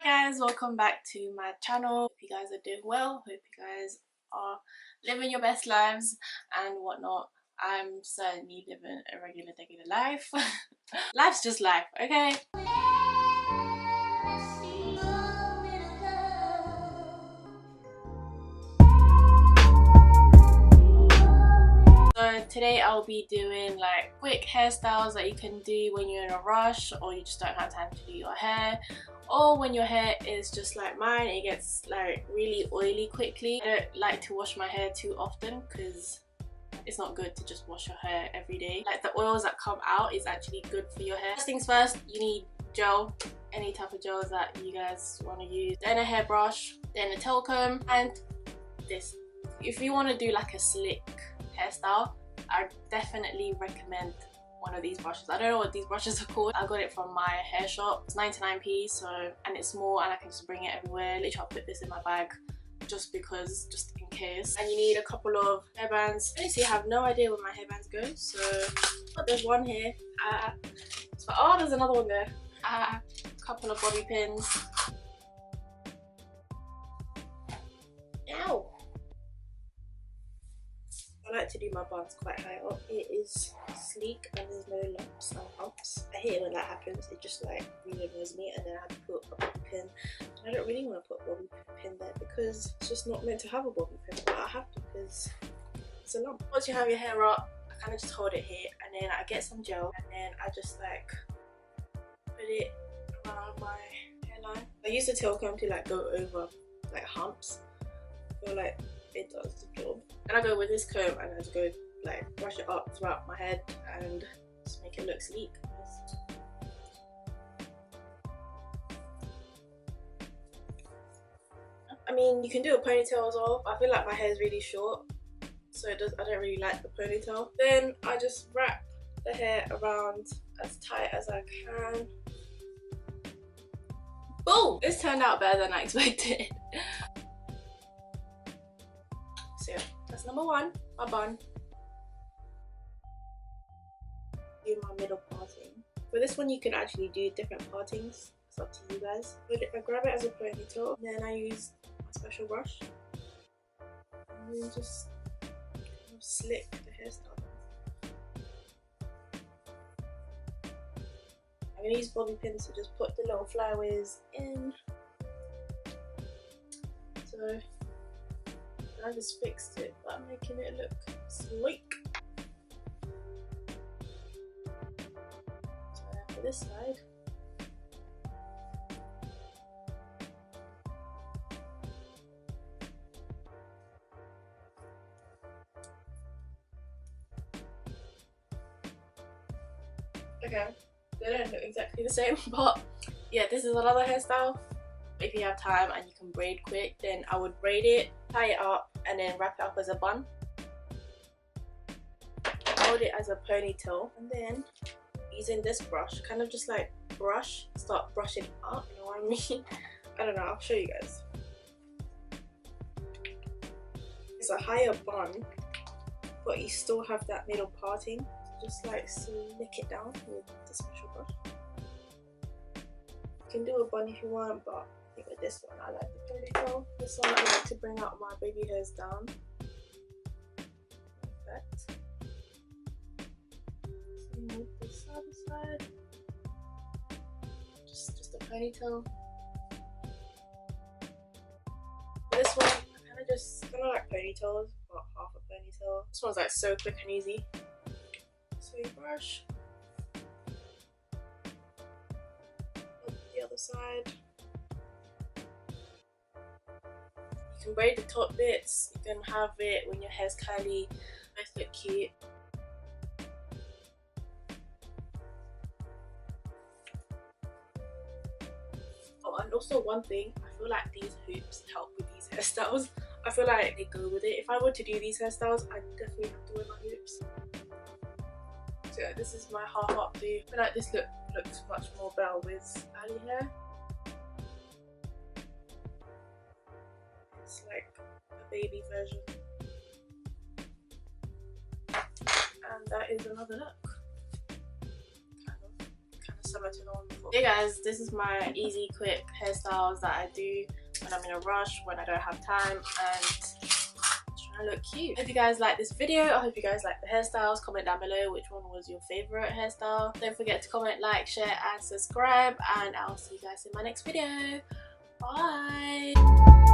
Hey guys, welcome back to my channel. Hope you guys are doing well. Hope you guys are living your best lives and whatnot. I'm certainly living a regular life. Life's just life, okay? So today I'll be doing like quick hairstyles that you can do when you're in a rush or you just don't have time to do your hair, or when your hair is just like mine, it gets like really oily quickly. I don't like to wash my hair too often because it's not good to just wash your hair every day. Like the oils that come out is actually good for your hair. First things first, you need gel, any type of gels that you guys want to use, then a hairbrush, then a tail comb, and this. If you want to do like a slick hairstyle, I definitely recommend one of these brushes. I don't know what these brushes are called. I got it from my hair shop. It's 99p, so, and it's small and I can just bring it everywhere. Literally I'll put this in my bag just because, just in case. And you need a couple of hairbands. Honestly, I have no idea where my hairbands go, so but there's one here. So, oh, there's another one there. A couple of bobby pins. Ow! I like to do my buns quite high up. It is sleek and there's no lumps and bumps. I hate it when that happens. It just like really annoys me, and then I have to put a bobby pin. And I don't really want to put a bobby pin there because it's just not meant to have a bobby pin, but I have to because it's a lump. Once you have your hair up, I kind of just hold it here and then I get some gel and then I just like put it around my hairline. I use the tail comb to like go over like humps. I feel like it does the job. And I go with this comb and I just go like brush it up throughout my head and just make it look sleek. I mean, you can do a ponytail as well, but I feel like my hair is really short, so I don't really like the ponytail. Then I just wrap the hair around as tight as I can. Boom! This turned out better than I expected. So yeah, that's number one, my bun. Do my middle parting. For this one you can actually do different partings, it's up to you guys. I grab it as a ponytail, then I use my special brush and then just kind of slick the hairstyle. I'm going to use bobby pins to just put the little flyaways in. So I just fixed it by making it look sleek. So for this side, okay, they don't look exactly the same, but yeah, this is another hairstyle. If you have time and you can braid quick, then I would braid it, tie it up, and then wrap it up as a bun. Hold it as a ponytail, and then using this brush, kind of just like start brushing up, you know what I mean? I don't know, I'll show you guys. It's a higher bun, but you still have that middle parting. So just like slick it down with the special brush. You can do a bun if you want, but I think with this one I like the ponytail. This one I like to bring out my baby hairs down like that. So move this other side. Just a ponytail. This one I kind of like ponytails, but half a ponytail. This one's like so quick and easy. So you brush the other side. You can braid the top bits, you can have it when your hair's curly, both look cute. Oh, and also one thing, I feel like these hoops help with these hairstyles. I feel like they go with it. If I were to do these hairstyles, I definitely have to wear my hoops. So yeah, this is my half up do. I feel like this looks much more better with curly hair. It's like a baby version. And that is another look. Kind of similar to the one before. Hey guys, this is my easy quick hairstyles that I do when I'm in a rush, when I don't have time, and trying to look cute. Hope you guys like this video. I hope you guys like the hairstyles. Comment down below which one was your favorite hairstyle. Don't forget to comment, like, share and subscribe, and I'll see you guys in my next video. Bye.